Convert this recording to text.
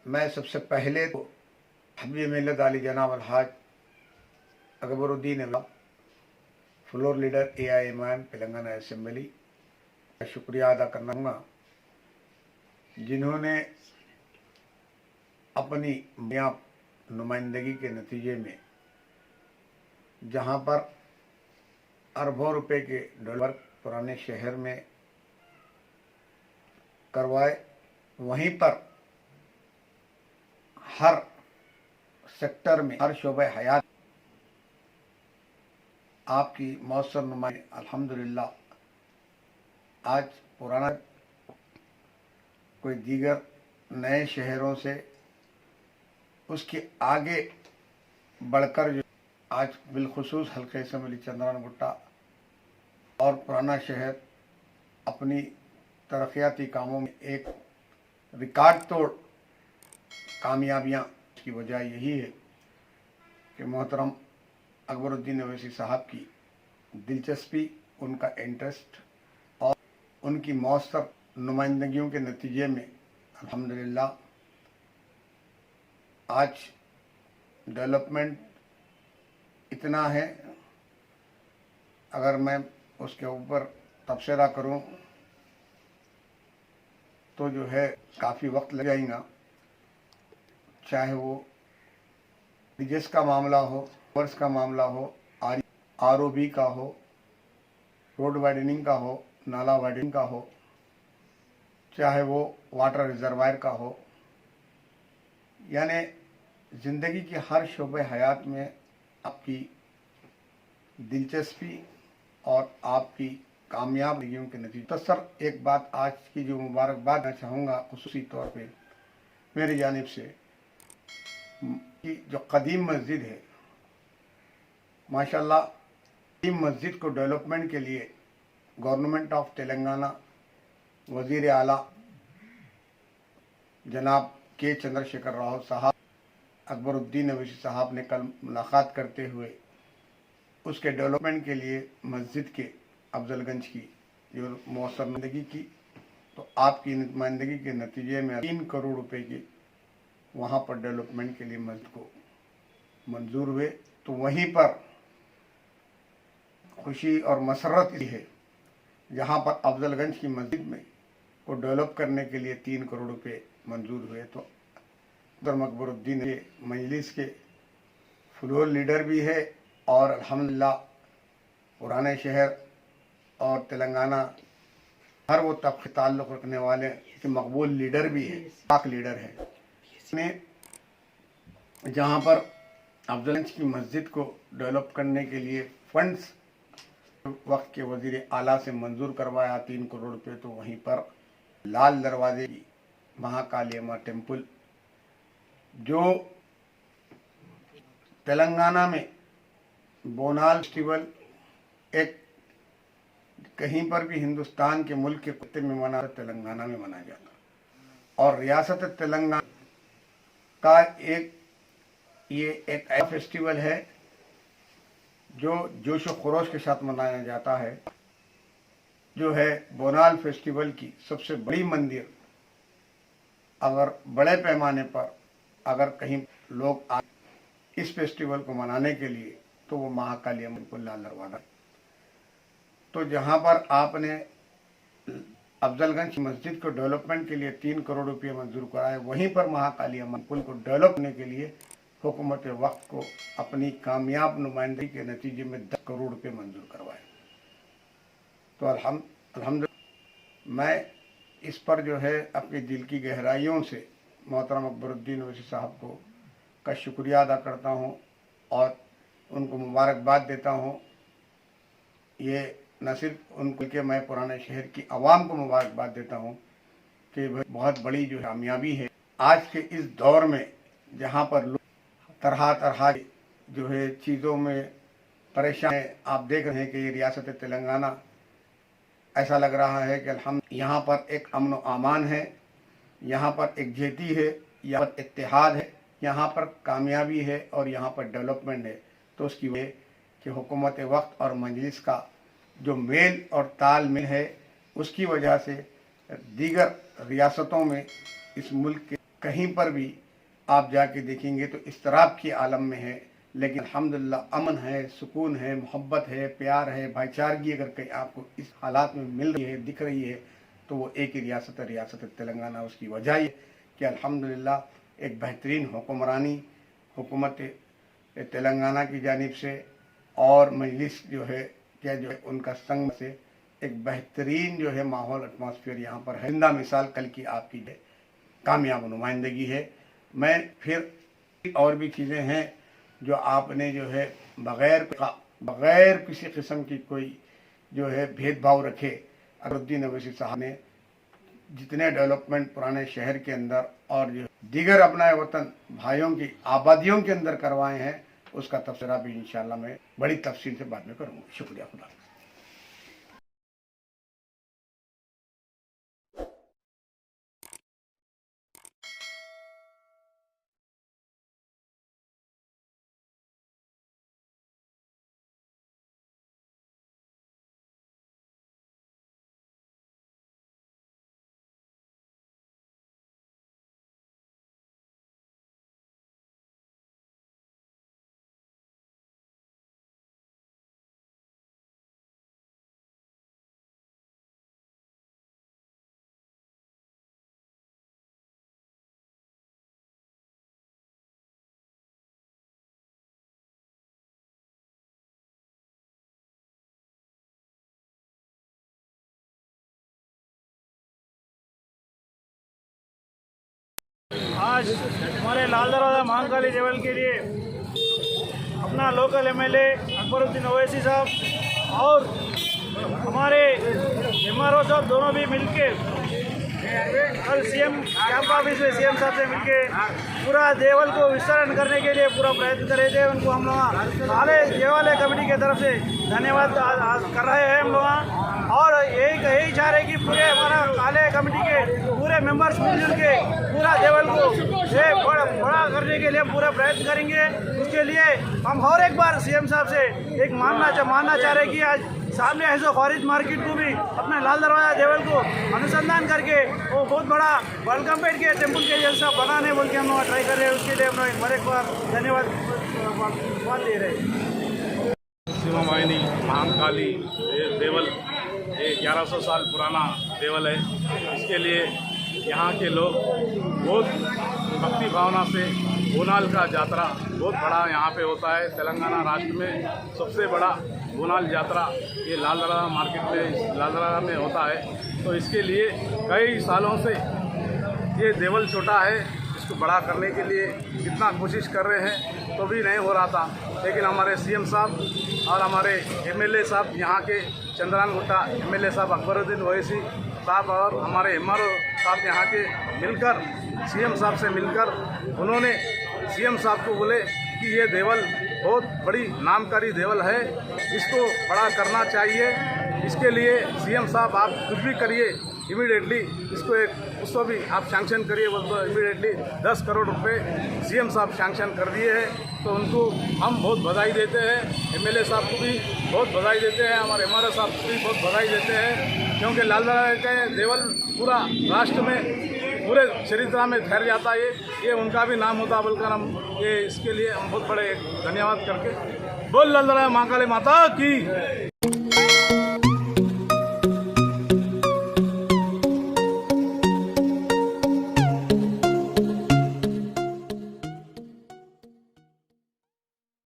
मैं सबसे पहले तो हबीब मिल्लत आली जनाब अलहाज अकबरुद्दीन अल्लाह floor leader AIMIM Telangana assembly का शुक्रिया अदा करना चाहूँगा, जिन्होंने अपनी कामयाब नुमाइंदगी के नतीजे में जहाँ पर अरबों रुपए के डॉलर पुराने शहर में करवाए, वहीं पर हर सेक्टर में, हर शोबे हयात आपकी मौसर नुमाई अल्हम्दुलिल्लाह आज पुराना कोई दीगर नए शहरों से उसके आगे बढ़कर जो आज बिलखुसूस हल्के असम्बली चंद्रान गुट्टा और पुराना शहर अपनी तरक्याती कामों में एक रिकॉर्ड तोड़ कामयाबियाँ की वजह यही है कि मोहतरम अकबरुद्दीन अवैसी साहब की दिलचस्पी, उनका इंटरेस्ट और उनकी मौसर नुमाइंदगियों के नतीजे में अल्हम्दुलिल्लाह आज डेवलपमेंट इतना है, अगर मैं उसके ऊपर तबसरा करूं तो जो है काफ़ी वक्त लग जाएगा। चाहे वो ब्रिजेस का मामला हो, वर्स का मामला हो, ROB का हो, रोड वाइडनिंग का हो, नाला वाइडनिंग का हो, चाहे वो वाटर रिजर्वायर का हो, यानी ज़िंदगी के हर शोबे हयात में आपकी दिलचस्पी और आपकी कामयाबियों के नतीजे। तो सर एक बात आज की जो मुबारकबाद देना चाहूँगा खुसूसी तौर पे मेरी जानिब से, कि जो कदीम मस्जिद है, माशाल्लाह कदीम मस्जिद को डेवलपमेंट के लिए गवर्नमेंट ऑफ तेलंगाना वज़ीर आला जनाब के चंद्रशेखर राव साहब अकबरुद्दीन अवैसी साहब ने कल मुलाकात करते हुए उसके डेवलपमेंट के लिए मस्जिद के अफजलगंज की जो मौसर नुमाइंदगी की, तो आपकी नुमाइंदगी के नतीजे में 3 करोड़ रुपए की वहाँ पर डेवलपमेंट के लिए मस्जिद को मंजूर हुए। तो वहीं पर खुशी और मसरत है जहाँ पर अफजलगंज की मस्जिद में को डेवलप करने के लिए 3 करोड़ रुपए मंजूर हुए। तो अकबरुद्दीन के मजलिस के फ्लोर लीडर भी है और अल्हम्दुलिल्लाह पुराने शहर और तेलंगाना हर वो तबके ताल्लुक़ रखने वाले के मकबूल लीडर भी है, पाक लीडर है। इसने जहाँ पर अफजलगंज की मस्जिद को डेवलप करने के लिए फंड्स वक्त के वज़ीर आला से मंजूर करवाया 3 करोड़ रुपये, तो वहीं पर लाल दरवाजे की महाकाली अम्मा टेम्पल जो तेलंगाना में बोनाल फेस्टिवल एक कहीं पर भी हिंदुस्तान के मुल्क के कुत्ते में मना, तेलंगाना में मनाया जाता, और रियासत तेलंगाना का ये एक ऐसा फेस्टिवल है जो जोश व खरोश के साथ मनाया जाता है, जो है बोनाल फेस्टिवल की सबसे बड़ी मंदिर। अगर बड़े पैमाने पर अगर कहीं लोग आए इस फेस्टिवल को मनाने के लिए तो वो महाकाली अम्मा लाल दरवाजा। तो जहाँ पर आपने अफजलगंज मस्जिद को डेवलपमेंट के लिए 3 करोड़ रुपये मंजूर कराए, वहीं पर महाकाली अम्मा पुल को डेवलप करने के लिए हुकूमत वक्त को अपनी कामयाब नुमाइंदगी के नतीजे में 10 करोड़ रुपये मंजूर करवाए। तो अल्हम्दुलिल्लाह मैं इस पर जो है अपनी दिल की गहराइयों से मोहतरम अकबरुद्दीन अवैसी साहब को का शुक्रिया अदा करता हूँ और उनको मुबारकबाद देता हूँ। ये न सिर्फ उनको के मैं पुराने शहर की आवाम को मुबारकबाद देता हूँ कि बहुत बड़ी जो कामयाबी है आज के इस दौर में, जहाँ पर लोग तरह तरह जो है चीज़ों में परेशान है। आप देख रहे हैं कि ये रियासत तेलंगाना ऐसा लग रहा है कि यहाँ पर एक अमन व अमान है, यहाँ पर एकजुटती है, यहाँ पर इत्तेहाद है, यहाँ पर कामयाबी है और यहाँ पर डेवलपमेंट है। तो उसकी वजह कि हुकूमत वक्त और मजलिस का जो मेल और तालमेल है, उसकी वजह से दीगर रियासतों में इस मुल्क के कहीं पर भी आप जाके देखेंगे तो इस्तराब की आलम में है, लेकिन अल्हम्दुलिल्लाह अमन है, सुकून है, मोहब्बत है, प्यार है, भाईचारगी अगर कहीं आपको इस हालात में मिल रही है, दिख रही है, तो वो एक ही रियासत है, रियासत तेलंगाना। उसकी वजह ये कि अल्हम्दुलिल्लाह एक बेहतरीन हुक्मरानी हुकूमत तेलंगाना की जानिब से और मजलिस जो है क्या जो है उनका संग से एक बेहतरीन जो है माहौल एटमॉस्फेयर यहाँ पर है। जिंदा मिसाल कल की आपकी है कामयाब नुमाइंदगी है। मैं फिर और भी चीज़ें हैं जो आपने जो है बग़ैर किसी किस्म की कोई जो है भेदभाव रखे अकबरुद्दीन अवैसी साहब ने जितने डेवलपमेंट पुराने शहर के अंदर और जो दीगर अपना वतन भाइयों की आबादियों के अंदर करवाए हैं, उसका तबसरा भी इंशाल्लाह मैं बड़ी तफसील से बाद में करूँगा। शुक्रिया खुदा। आज हमारे लाल दरवाज़ा महाकाली देवल के लिए अपना लोकल एमएलए अकबरुद्दीन ओवैसी साहब और हमारे एमआरओ साहब दोनों भी मिलके कल सीएम कैंप ऑफिस में सीएम साहब से मिलके पूरा देवल को विस्तारण करने के लिए पूरा प्रयत्न कर रहे थे। उनको हम लोग काले देवालय कमेटी की तरफ से धन्यवाद कर रहे हैं हम लोग। और यही चाह रहे कि पूरे हमारा काले कमेटी के पूरे मेंबर्स मिलजुल के पूरा देवल को बड़ा करने के लिए पूरा प्रयत्न करेंगे। उसके लिए हम और एक बार सीएम साहब से एक मानना चाह रहे कि आज सामने ऐसो खारिज मार्केट को भी अपने लाल दरवाजा देवल को अनुसंधान करके वो बहुत बड़ा वेलकमपेट के टेम्पल के जैसा बनाने बोल के हम लोग ट्राई कर रहे हैं। उसके लिए हम लोग एक बार धन्यवाद दे रहे हैं। शिवमायनी महाकाली देवल ये 1100 साल पुराना देवल है। इसके लिए यहाँ के लोग बहुत भक्ति भावना से बोनाल का यात्रा बहुत बड़ा यहाँ पे होता है। तेलंगाना राष्ट्र में सबसे बड़ा बोनाल यात्रा ये लाल दरवाजा मार्केट में लाल दरवाजा में होता है। तो इसके लिए कई सालों से ये देवल छोटा है, इसको बड़ा करने के लिए कितना कोशिश कर रहे हैं तो भी नहीं हो रहा था। लेकिन हमारे सीएम साहब और हमारे एमएलए साहब यहाँ के चंद्रानगुट्टा एमएलए साहब अकबरुद्दीन ओवैसी साहब और हमारे एमआरओ साहब यहाँ के मिलकर सीएम साहब से मिलकर उन्होंने सीएम साहब को बोले कि ये देवल बहुत बड़ी नामकारी देवल है, इसको बड़ा करना चाहिए। इसके लिए सीएम साहब आप कुछ भी करिए, इमीडिएटली उसको भी आप सैंक्शन करिए। बोल तो इमीडिएटली 10 करोड़ रुपए सीएम साहब सैंक्शन कर दिए हैं। तो उनको हम बहुत बधाई देते हैं। एमएलए साहब को भी बहुत बधाई देते हैं, हमारे एमआरओ साहब को भी बहुत बधाई देते हैं, क्योंकि लाल दरवाजा के देवल पूरा राष्ट्र में पूरे चरित्र में ठहर जाता है। ये उनका भी नाम होता बोलकर हम ये इसके लिए हम बहुत बड़े धन्यवाद करके बोल लाल दरवाजा महाकाली माता की।